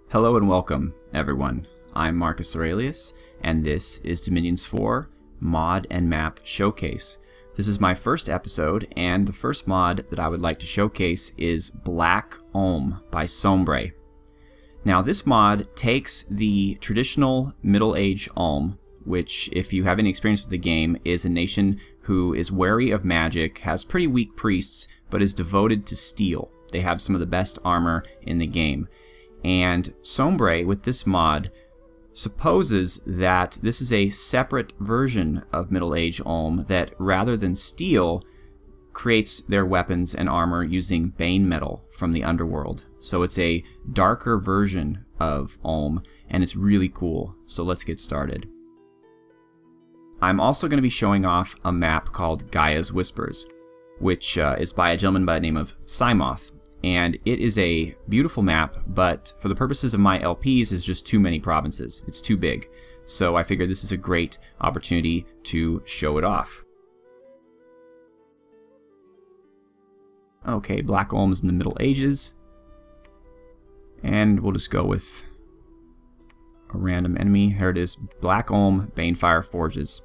Hello and welcome, everyone. I'm Marcus Aurelius, and this is Dominion's 4 Mod and Map Showcase. This is my first episode, and the first mod that I would like to showcase is Black Ulm by Sombre. Now, this mod takes the traditional Middle Age Ulm, which, if you have any experience with the game, is a nation who is wary of magic, has pretty weak priests, but is devoted to steel. They have some of the best armor in the game. And Sombre, with this mod, supposes that this is a separate version of Middle Age Ulm that, rather than steel, creates their weapons and armor using Bane metal from the underworld. So it's a darker version of Ulm, and it's really cool. So let's get started. I'm also going to be showing off a map called Gaia's Whispers, which is by a gentleman by the name of Cymoth. And it is a beautiful map, but for the purposes of my LPs, it's just too many provinces. It's too big. So I figured this is a great opportunity to show it off. Okay, Black Ulm is in the Middle Ages. And we'll just go with a random enemy. Here it is, Black Ulm, Banefire Forges.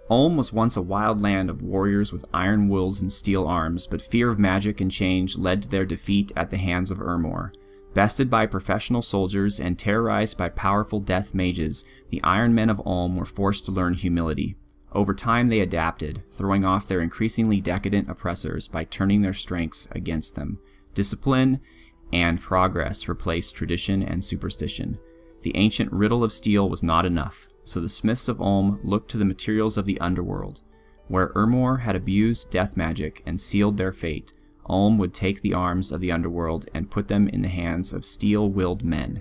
Ulm was once a wild land of warriors with iron wills and steel arms, but fear of magic and change led to their defeat at the hands of Urmor. Bested by professional soldiers and terrorized by powerful death mages, the Iron Men of Ulm were forced to learn humility. Over time they adapted, throwing off their increasingly decadent oppressors by turning their strengths against them. Discipline and progress replaced tradition and superstition. The ancient riddle of steel was not enough. So the smiths of Ulm looked to the materials of the underworld. Where Urmor had abused death magic and sealed their fate, Ulm would take the arms of the underworld and put them in the hands of steel-willed men.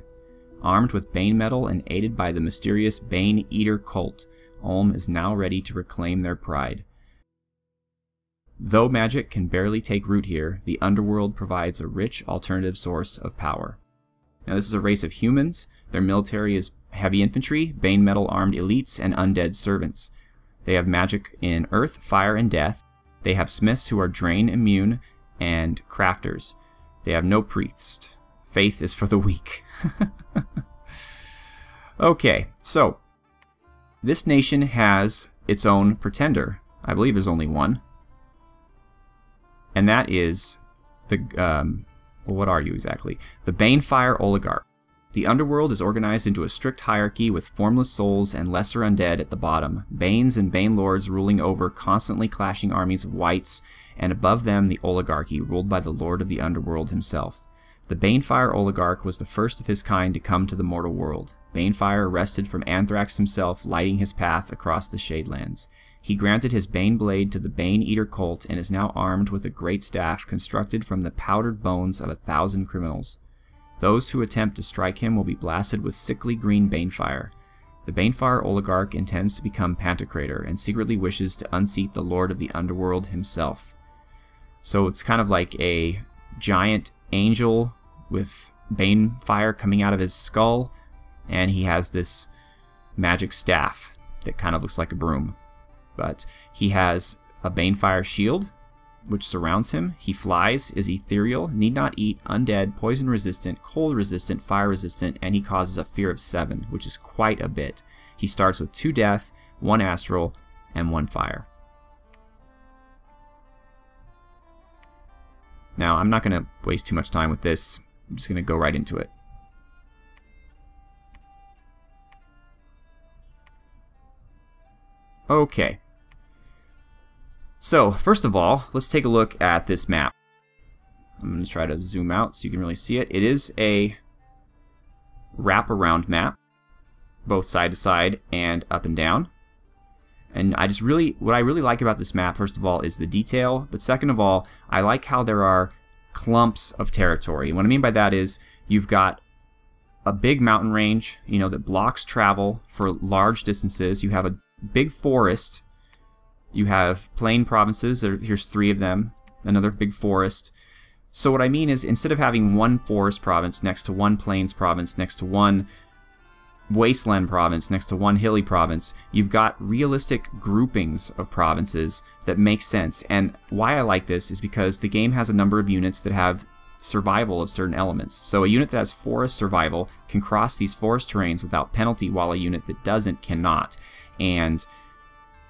Armed with Bane metal and aided by the mysterious Bane Eater cult, Ulm is now ready to reclaim their pride. Though magic can barely take root here, the underworld provides a rich alternative source of power. Now, this is a race of humans. Their military is heavy infantry, Bane metal armed elites, and undead servants. They have magic in earth, fire, and death. They have smiths who are drain immune, and crafters. They have no priest. Faith is for the weak. Okay, so this nation has its own pretender. I believe there's only one. And that is the, well, what are you exactly? The Banefire Oligarch. The underworld is organized into a strict hierarchy with formless souls and lesser undead at the bottom, Banes and Bane Lords ruling over constantly clashing armies of wights, and above them the oligarchy ruled by the Lord of the Underworld himself. The Banefire Oligarch was the first of his kind to come to the mortal world. Banefire wrested from Anthrax himself, lighting his path across the Shadelands. He granted his Bane blade to the Bane Eater cult and is now armed with a great staff constructed from the powdered bones of 1,000 criminals. Those who attempt to strike him will be blasted with sickly green banefire. The Banefire Oligarch intends to become Pantocrator and secretly wishes to unseat the Lord of the Underworld himself. So it's kind of like a giant angel with banefire coming out of his skull, and he has this magic staff that kind of looks like a broom. But he has a banefire shield which surrounds him. He flies, is ethereal, need not eat, undead, poison resistant, cold resistant, fire resistant, and he causes a fear of 7, which is quite a bit. He starts with 2 death, 1 astral, and 1 fire. Now, I'm not going to waste too much time with this. I'm just going to go right into it. Okay. So, first of all, let's take a look at this map. I'm going to try to zoom out so you can really see it. It is a wraparound map, both side to side and up and down. And what I really like about this map, first of all, is the detail. But second of all, I like how there are clumps of territory. And what I mean by that is you've got a big mountain range, that blocks travel for large distances. You have a big forest. You have plain provinces, here's 3 of them, another big forest. So what I mean is, instead of having one forest province next to one plains province, next to one wasteland province, next to one hilly province, you've got realistic groupings of provinces that make sense. And why I like this is because the game has a number of units that have survival of certain elements. So a unit that has forest survival can cross these forest terrains without penalty, while a unit that doesn't cannot. And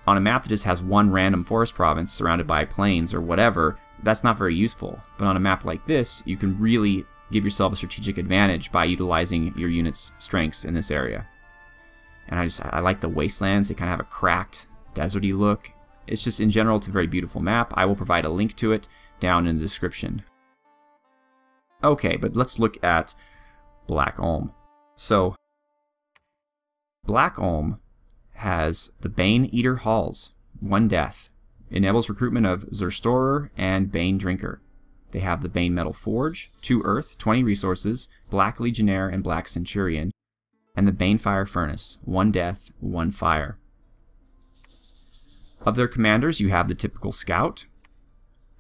on a map that just has one random forest province surrounded by plains or whatever, that's not very useful. But on a map like this, you can really give yourself a strategic advantage by utilizing your unit's strengths in this area. And I like the wastelands. They kind of have a cracked, deserty look. It's just, in general, it's a very beautiful map. I will provide a link to it down in the description. Okay, but let's look at Black Ulm. So, Black Ulm has the Bane Eater Halls, 1 death. Enables recruitment of Zerstorer and Bane Drinker. They have the Bane Metal Forge, 2 earth, 20 resources, Black Legionnaire and Black Centurion, and the Bane Fire Furnace, 1 death, 1 fire. Of their commanders, you have the typical Scout,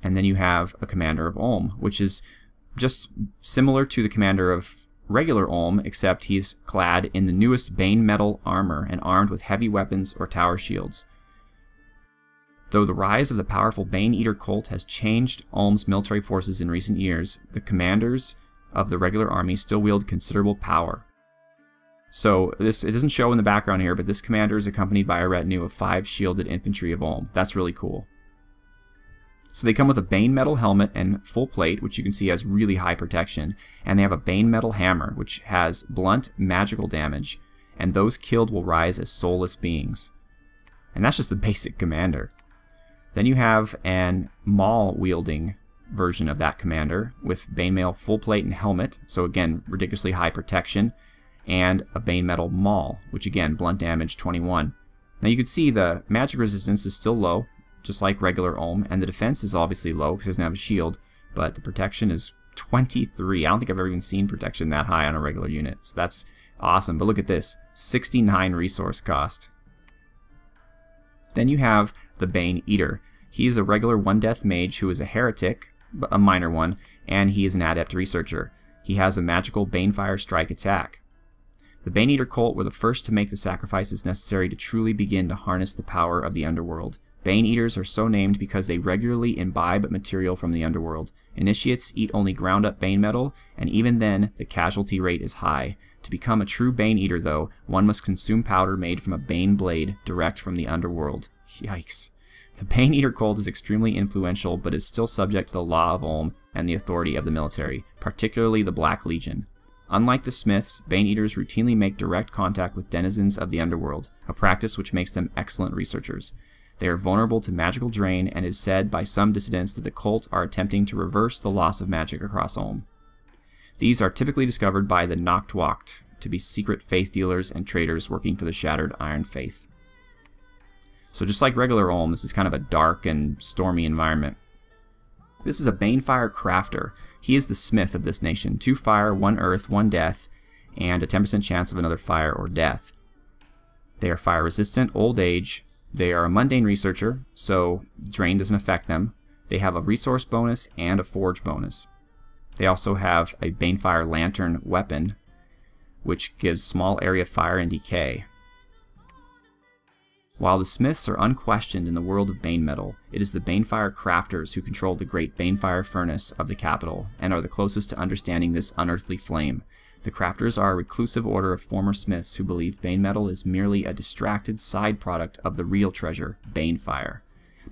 and then you have a Commander of Ulm, which is just similar to the Commander of regular Ulm, except he's clad in the newest Bane Metal armor and armed with heavy weapons or tower shields. Though the rise of the powerful Bane Eater cult has changed Ulm's military forces in recent years, the commanders of the regular army still wield considerable power. So it doesn't show in the background here, but this commander is accompanied by a retinue of 5 shielded infantry of Ulm. That's really cool. So they come with a Bane Metal helmet and full plate, which you can see has really high protection, and they have a Bane Metal hammer, which has blunt magical damage, and those killed will rise as soulless beings. And that's just the basic commander. Then you have an Maul-wielding version of that commander with Bane Mail full plate and helmet, so again, ridiculously high protection, and a Bane Metal Maul, which again, blunt damage 21. Now you can see the magic resistance is still low, just like regular Ulm, and the defense is obviously low because it doesn't have a shield, but the protection is 23. I don't think I've ever even seen protection that high on a regular unit, so that's awesome. But look at this, 69 resource cost. Then you have the Bane Eater. He's a regular 1 death mage who is a heretic, a minor one, and he is an adept researcher. He has a magical Banefire strike attack. The Bane Eater cult were the first to make the sacrifices necessary to truly begin to harness the power of the underworld. Bane Eaters are so named because they regularly imbibe material from the underworld. Initiates eat only ground up Bane metal, and even then, the casualty rate is high. To become a true Bane Eater, though, one must consume powder made from a Bane blade direct from the underworld. Yikes. The Bane Eater cult is extremely influential, but is still subject to the law of Ulm and the authority of the military, particularly the Black Legion. Unlike the Smiths, Bane Eaters routinely make direct contact with denizens of the underworld, a practice which makes them excellent researchers. They are vulnerable to magical drain, and it is said by some dissidents that the cult are attempting to reverse the loss of magic across Ulm. These are typically discovered by the Nachtwacht to be secret faith dealers and traders working for the Shattered Iron Faith. So just like regular Ulm, this is kind of a dark and stormy environment. This is a Banefire Crafter. He is the smith of this nation. 2 fire, 1 earth, 1 death, and a 10% chance of another fire or death. They are fire resistant, old age. They are a mundane researcher, so drain doesn't affect them. They have a resource bonus and a forge bonus. They also have a Banefire Lantern weapon, which gives small area fire and decay. While the Smiths are unquestioned in the world of Bane metal, it is the Banefire Crafters who control the great Banefire Furnace of the capital, and are the closest to understanding this unearthly flame. The Crafters are a reclusive order of former Smiths who believe Bane metal is merely a distracted side product of the real treasure, Banefire.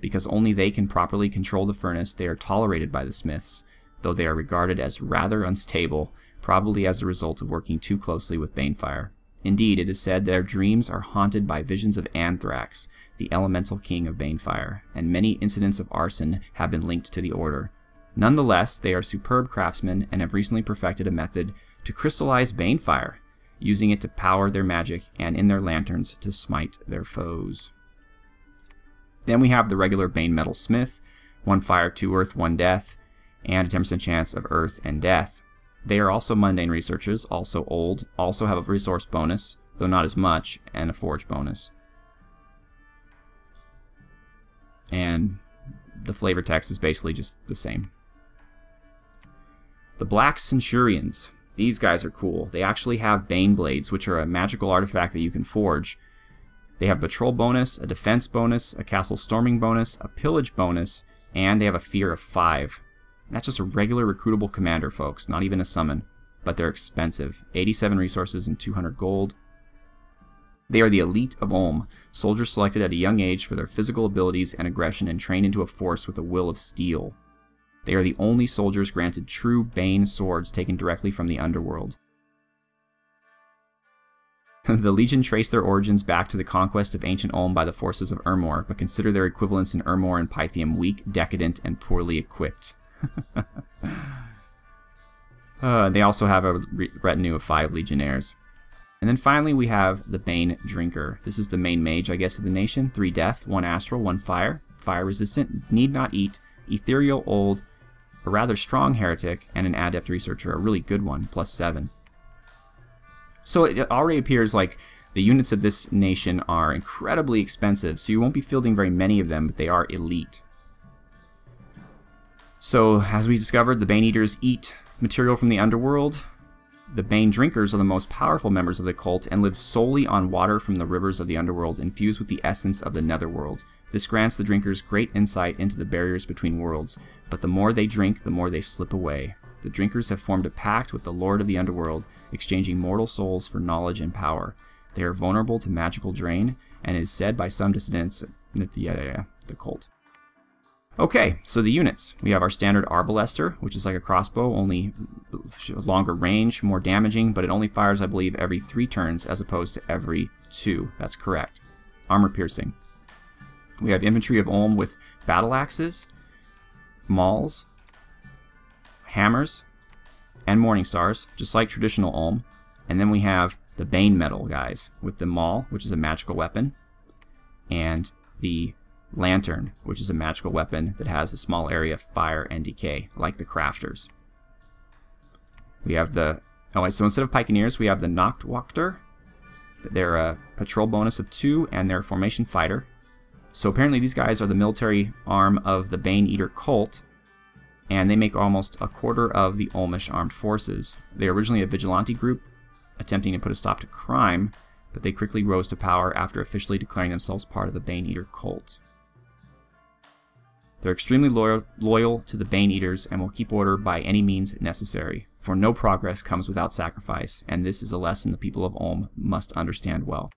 Because only they can properly control the furnace, they are tolerated by the Smiths, though they are regarded as rather unstable, probably as a result of working too closely with Banefire. Indeed, it is said their dreams are haunted by visions of Anthrax, the elemental king of Banefire, and many incidents of arson have been linked to the order. Nonetheless, they are superb craftsmen and have recently perfected a method to crystallize Banefire, using it to power their magic and in their lanterns to smite their foes. Then we have the regular Bane Metal Smith, 1 fire, 2 earth, 1 death, and a 10% chance of earth and death. They are also mundane researchers, also old, also have a resource bonus, though not as much, and a forge bonus. And the flavor text is basically just the same. The Black Centurions. These guys are cool. They actually have Bane Blades, which are a magical artifact that you can forge. They have Patrol bonus, a Defense bonus, a Castle Storming bonus, a Pillage bonus, and they have a Fear of 5. That's just a regular recruitable commander, folks, not even a summon. But they're expensive. 87 resources and 200 gold. They are the elite of Ulm, soldiers selected at a young age for their physical abilities and aggression and trained into a force with a will of steel. They are the only soldiers granted true Bane swords taken directly from the underworld. The Legion trace their origins back to the conquest of ancient Ulm by the forces of Ermor, but consider their equivalents in Ermor and Pythium weak, decadent, and poorly equipped. They also have a retinue of 5 Legionnaires. And then finally we have the Bane Drinker. This is the main mage, I guess, of the nation. 3 death, 1 astral, 1 fire. Fire resistant, need not eat, ethereal, old, a rather strong heretic, and an adept researcher, a really good one, +7. So it already appears like the units of this nation are incredibly expensive, so you won't be fielding very many of them, but they are elite. So, as we discovered, the Bane Eaters eat material from the underworld. The Bane Drinkers are the most powerful members of the cult and live solely on water from the rivers of the underworld infused with the essence of the netherworld. This grants the drinkers great insight into the barriers between worlds, but the more they drink, the more they slip away. The drinkers have formed a pact with the Lord of the Underworld, exchanging mortal souls for knowledge and power. They are vulnerable to magical drain, and it is said by some dissidents that the cult. Okay, so the units. We have our standard Arbalester, which is like a crossbow, only longer range, more damaging, but it only fires, I believe, every 3 turns as opposed to every 2. That's correct. Armor piercing. We have infantry of Ulm with battle axes, mauls, hammers, and morning stars, just like traditional Ulm. And then we have the Bane Metal guys with the maul, which is a magical weapon, and the Lantern, which is a magical weapon that has a small area of fire and decay, like the Crafters. We have the... Oh, so instead of Pikeneers, we have the Nachtwachter. They're a patrol bonus of 2, and they're a formation fighter. So apparently these guys are the military arm of the Bane Eater cult, and they make almost a quarter of the Ulmish armed forces. They were originally a vigilante group, attempting to put a stop to crime, but they quickly rose to power after officially declaring themselves part of the Bane Eater cult. They're extremely loyal to the Bane Eaters and will keep order by any means necessary, for no progress comes without sacrifice, and this is a lesson the people of Ulm must understand well.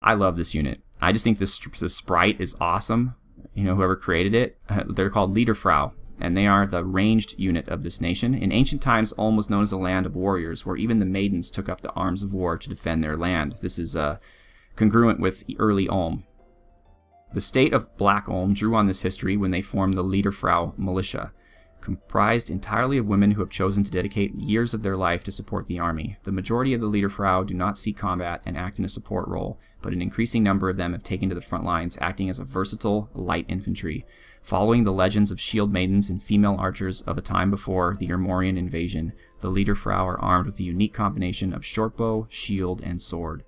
I love this unit. I just think this sprite is awesome. You know, whoever created it, they're called Liederfrau, and they are the ranged unit of this nation. In ancient times, Ulm was known as a land of warriors, where even the maidens took up the arms of war to defend their land. This is congruent with early Ulm. The state of Black Ulm drew on this history when they formed the Liederfrau militia, comprised entirely of women who have chosen to dedicate years of their life to support the army. The majority of the Liederfrau do not see combat and act in a support role, but an increasing number of them have taken to the front lines, acting as a versatile light infantry, following the legends of shield maidens and female archers of a time before the Ermorian invasion. The Liederfrau are armed with a unique combination of shortbow, shield, and sword.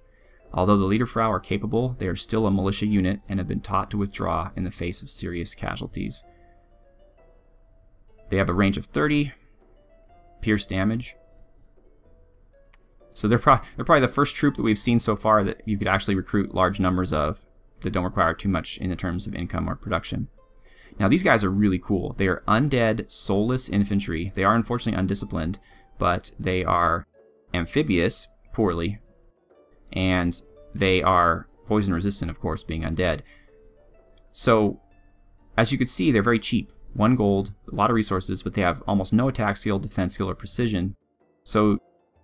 Although the Liederfrau are capable, they are still a militia unit and have been taught to withdraw in the face of serious casualties. They have a range of 30, pierce damage. So they're probably the first troop that we've seen so far that you could actually recruit large numbers of that don't require too much in the terms of income or production. Now these guys are really cool. They are undead, soulless infantry. They are unfortunately undisciplined, but they are amphibious, poorly, and they are poison resistant, of course, being undead. So, as you can see, they're very cheap. 1 gold, a lot of resources, but they have almost no attack skill, defense skill, or precision. So,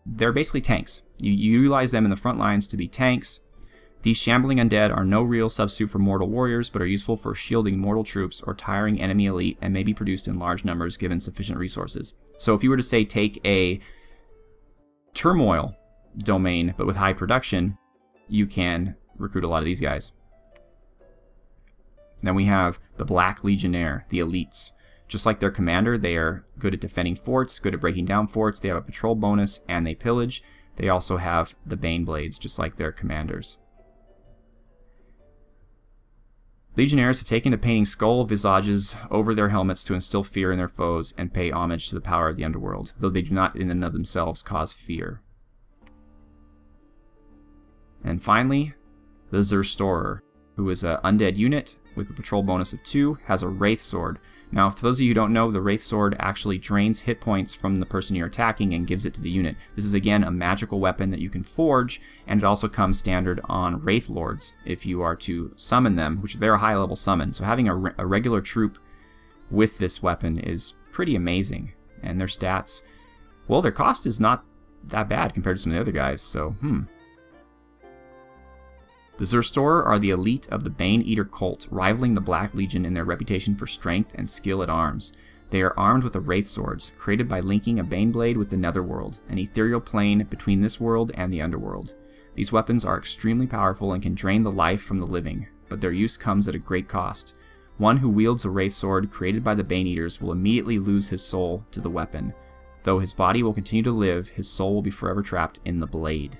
they're basically tanks. You utilize them in the front lines to be tanks. These shambling undead are no real substitute for mortal warriors, but are useful for shielding mortal troops or tiring enemy elite, and may be produced in large numbers given sufficient resources. So, if you were to say take a turmoil domain, but with high production, you can recruit a lot of these guys. Then we have the Black Legionnaire, the elites. Just like their commander, they are good at defending forts, good at breaking down forts, they have a patrol bonus, and they pillage. They also have the Bane Blades, just like their commanders. Legionnaires have taken to painting skull visages over their helmets to instill fear in their foes and pay homage to the power of the underworld, though they do not in and of themselves cause fear. And finally, the Zerstorer, who is an undead unit with a patrol bonus of 2, has a Wraith Sword. Now, for those of you who don't know, the Wraith Sword actually drains hit points from the person you're attacking and gives it to the unit. This is, again, a magical weapon that you can forge, and it also comes standard on Wraith Lords if you are to summon them, which they're a high-level summon. So having a regular troop with this weapon is pretty amazing. And their stats, well, their cost is not that bad compared to some of the other guys, so, The Zerstorer are the elite of the Bane Eater cult, rivaling the Black Legion in their reputation for strength and skill at arms. They are armed with the Wraith Swords, created by linking a Bane Blade with the Netherworld, an ethereal plane between this world and the Underworld. These weapons are extremely powerful and can drain the life from the living, but their use comes at a great cost. One who wields a Wraith Sword created by the Bane Eaters will immediately lose his soul to the weapon. Though his body will continue to live, his soul will be forever trapped in the blade.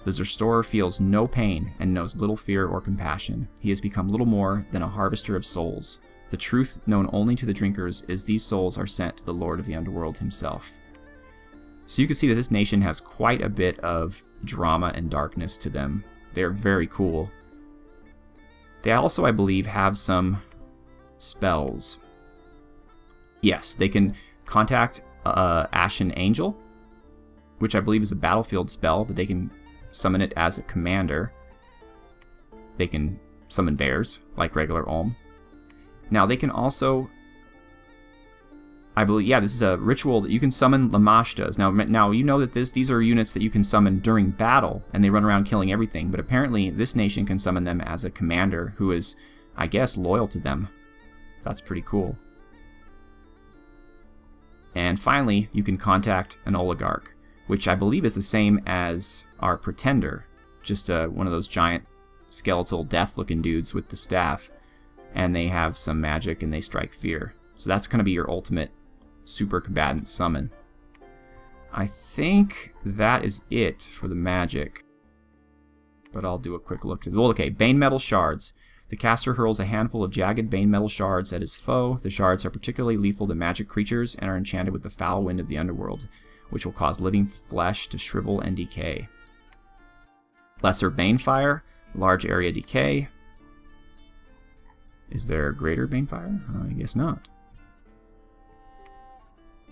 The Zerstorer feels no pain and knows little fear or compassion. He has become little more than a harvester of souls. The truth known only to the drinkers is these souls are sent to the Lord of the Underworld himself. So you can see that this nation has quite a bit of drama and darkness to them. They're very cool. They also, I believe, have some spells. Yes, they can contact Ashen Angel, which I believe is a battlefield spell, but they can summon it as a commander. They can summon bears, like regular Olm. Now, they can also, I believe, yeah, this is a ritual that you can summon Lamashtas. Now you know that these are units that you can summon during battle, and they run around killing everything, but apparently this nation can summon them as a commander who is, I guess, loyal to them. That's pretty cool. And finally, you can contact an oligarch, which I believe is the same as our pretender, just one of those giant skeletal death-looking dudes with the staff, and they have some magic and they strike fear. So that's going to be your ultimate super combatant summon. I think that is it for the magic, but I'll do a quick look. Well, okay, Bane Metal Shards. The caster hurls a handful of jagged Bane Metal Shards at his foe. The shards are particularly lethal to magic creatures and are enchanted with the foul wind of the underworld, which will cause living flesh to shrivel and decay. Lesser Bane Fire, large area decay. Is there greater Bane Fire? I guess not.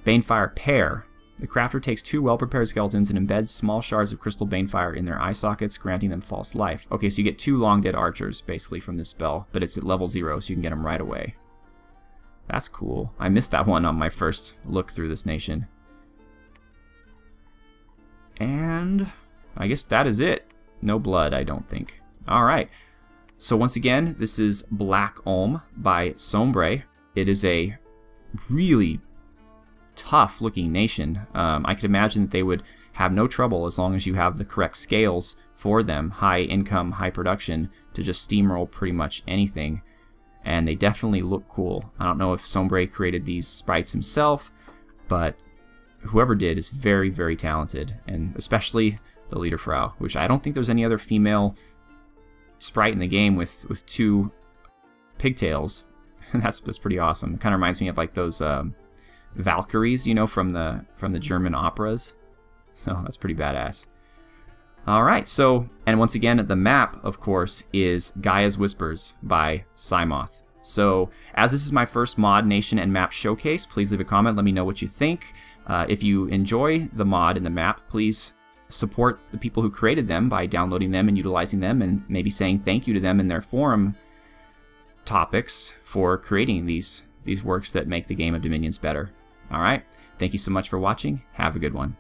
Bane Fire Pair. The crafter takes 2 well-prepared skeletons and embeds small shards of crystal Bane Fire in their eye sockets, granting them false life. Okay, so you get 2 long dead archers, basically, from this spell, but it's at level 0, so you can get them right away. That's cool. I missed that one on my first look through this nation. And I guess that is it. No blood, I don't think. Alright, so once again, this is Black Olm by Sombre. It is a really tough looking nation. I could imagine that they would have no trouble as long as you have the correct scales for them, high income, high production, to just steamroll pretty much anything. And they definitely look cool. I don't know if Sombre created these sprites himself, but whoever did is very, very talented, and especially the Leaderfrau, which I don't think there's any other female sprite in the game with 2 pigtails. That's pretty awesome. It kind of reminds me of like those Valkyries, you know, from the German operas. So that's pretty badass. Alright, so, and once again, the map, of course, is Gaia's Whispers by Cymoth. So, as this is my first mod, nation, and map showcase, please leave a comment, let me know what you think. If you enjoy the mod and the map, please support the people who created them by downloading them and utilizing them, and maybe saying thank you to them in their forum topics for creating these works that make the game of Dominions better. Alright, thank you so much for watching. Have a good one.